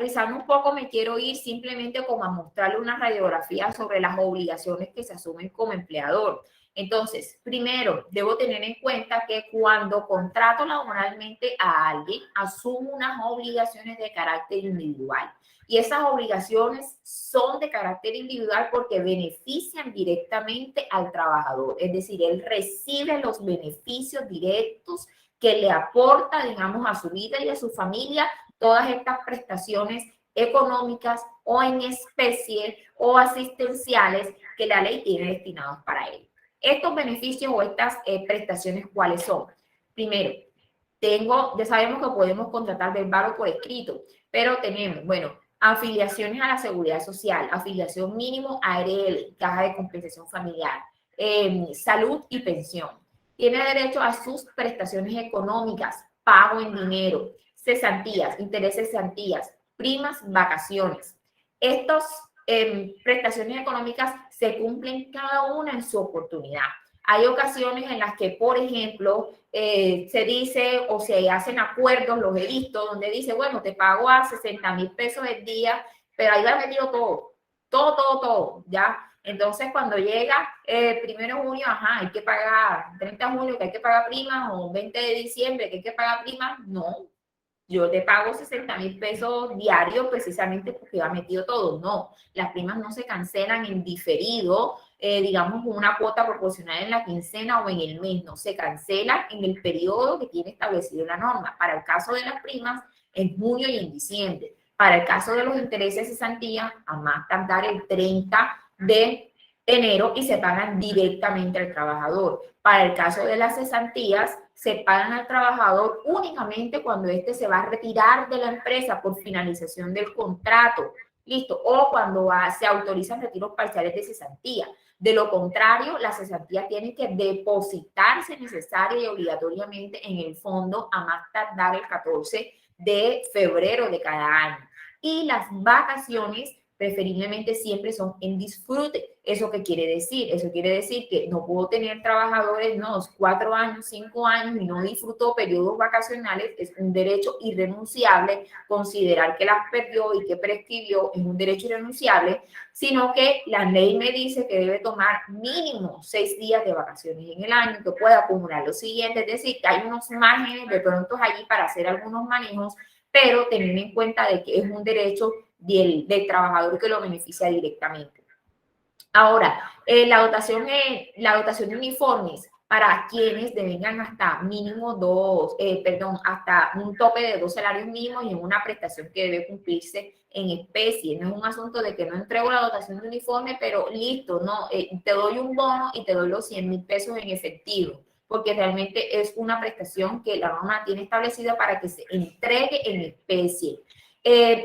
analizando un poco, me quiero ir simplemente como a mostrarle una radiografía sobre las obligaciones que se asumen como empleador. Entonces, primero, debo tener en cuenta que cuando contrato laboralmente a alguien, asumo unas obligaciones de carácter individual. Y esas obligaciones son de carácter individual porque benefician directamente al trabajador. Es decir, él recibe los beneficios directos que le aporta, digamos, a su vida y a su familia todas estas prestaciones económicas o en especie o asistenciales que la ley tiene destinados para él. Estos beneficios o estas prestaciones, ¿cuáles son? Primero, ya sabemos que podemos contratar verbal o por escrito, pero tenemos, bueno, afiliaciones a la seguridad social, afiliación mínimo a ARL, caja de compensación familiar, salud y pensión. Tiene derecho a sus prestaciones económicas, pago en dinero, cesantías, intereses cesantías, primas, vacaciones. Estas prestaciones económicas se cumplen cada una en su oportunidad. Hay ocasiones en las que, por ejemplo, se dice o se hacen acuerdos, los he visto, donde dice, bueno, te pago a 60,000 pesos el día, pero ahí va metido todo, ¿ya? Entonces, cuando llega 1 de junio, ajá, hay que pagar 30 de junio, que hay que pagar primas, o 20 de diciembre, que hay que pagar primas, no. Yo te pago 60,000 pesos diarios precisamente porque va metido todo. No, las primas no se cancelan en diferido, digamos, una cuota proporcional en la quincena o en el mes. No, se cancela en el periodo que tiene establecido la norma. Para el caso de las primas, en junio y en diciembre. Para el caso de los intereses de cesantía, a más tardar el 30 de enero y se pagan directamente al trabajador. Para el caso de las cesantías, se pagan al trabajador únicamente cuando éste se va a retirar de la empresa por finalización del contrato, ¿listo? O cuando se autorizan retiros parciales de cesantía. De lo contrario, la cesantía tiene que depositarse necesaria y obligatoriamente en el fondo a más tardar el 14 de febrero de cada año. Y las vacaciones preferiblemente siempre son en disfrute. ¿Eso qué quiere decir? Eso quiere decir que no puedo tener trabajadores, no, 4 años, 5 años y no disfrutó periodos vacacionales. Es un derecho irrenunciable. Considerar que las perdió y que prescribió es un derecho irrenunciable, sino que la ley me dice que debe tomar mínimo 6 días de vacaciones en el año, que pueda acumular lo siguiente. Es decir, que hay unos márgenes de pronto allí para hacer algunos manejos, pero teniendo en cuenta de que es un derecho del trabajador que lo beneficia directamente. Ahora, la dotación de uniformes para quienes devengan hasta hasta un tope de 2 salarios mínimos y en una prestación que debe cumplirse en especie. No es un asunto de que no entrego la dotación de uniforme, pero listo, no, te doy un bono y te doy los 100,000 pesos en efectivo, porque realmente es una prestación que la norma tiene establecida para que se entregue en especie.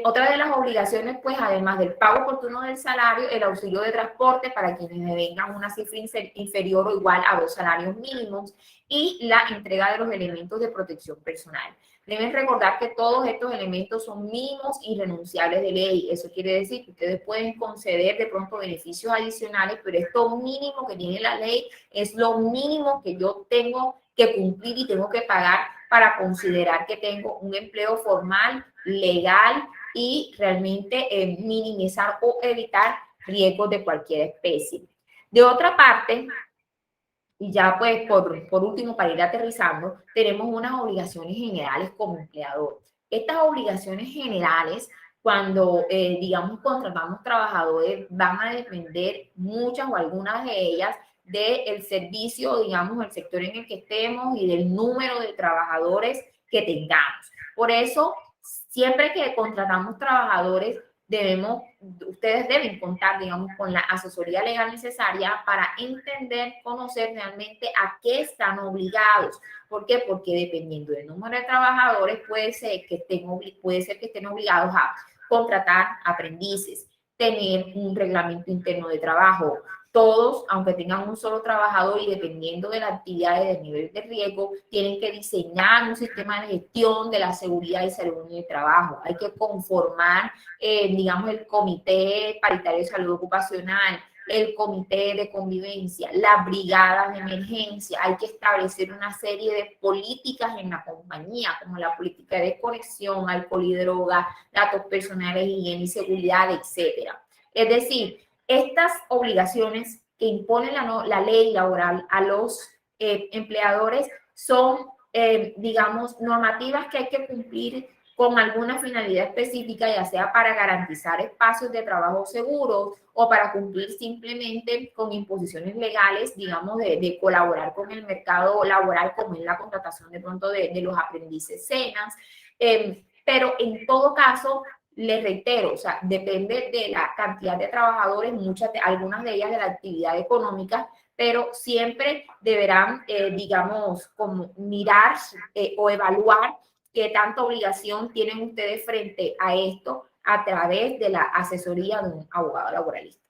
Otra de las obligaciones, pues, además del pago oportuno del salario, el auxilio de transporte para quienes devengan una cifra inferior o igual a 2 salarios mínimos y la entrega de los elementos de protección personal. Deben recordar que todos estos elementos son mínimos y renunciables de ley. Eso quiere decir que ustedes pueden conceder de pronto beneficios adicionales, pero esto mínimo que tiene la ley es lo mínimo que yo tengo que cumplir y tengo que pagar para considerar que tengo un empleo formal, legal y realmente minimizar o evitar riesgos de cualquier especie. De otra parte, y ya pues por último, para ir aterrizando, tenemos unas obligaciones generales como empleador. Estas obligaciones generales, cuando digamos contratamos trabajadores, van a depender muchas o algunas de ellas del servicio, digamos, el sector en el que estemos y del número de trabajadores que tengamos. Por eso, siempre que contratamos trabajadores, ustedes deben contar, digamos, con la asesoría legal necesaria para entender, conocer realmente a qué están obligados. ¿Por qué? Porque dependiendo del número de trabajadores, puede ser que estén obligados a contratar aprendices, tener un reglamento interno de trabajo. Todos, aunque tengan un solo trabajador y dependiendo de la actividad y del nivel de riesgo, tienen que diseñar un sistema de gestión de la seguridad y salud en el trabajo. Hay que conformar digamos, el Comité Paritario de Salud Ocupacional, el comité de convivencia, las brigadas de emergencia. Hay que establecer una serie de políticas en la compañía, como la política de desconexión, alcohol y droga, datos personales, higiene y seguridad, etcétera. Es decir, estas obligaciones que impone la ley laboral a los empleadores son, digamos, normativas que hay que cumplir con alguna finalidad específica, ya sea para garantizar espacios de trabajo seguros o para cumplir simplemente con imposiciones legales, digamos, de colaborar con el mercado laboral, como en la contratación de pronto de los aprendices cenas. Pero en todo caso, les reitero, o sea, depende de la cantidad de trabajadores, algunas de ellas de la actividad económica, pero siempre deberán, digamos, como mirar o evaluar qué tanta obligación tienen ustedes frente a esto a través de la asesoría de un abogado laboralista.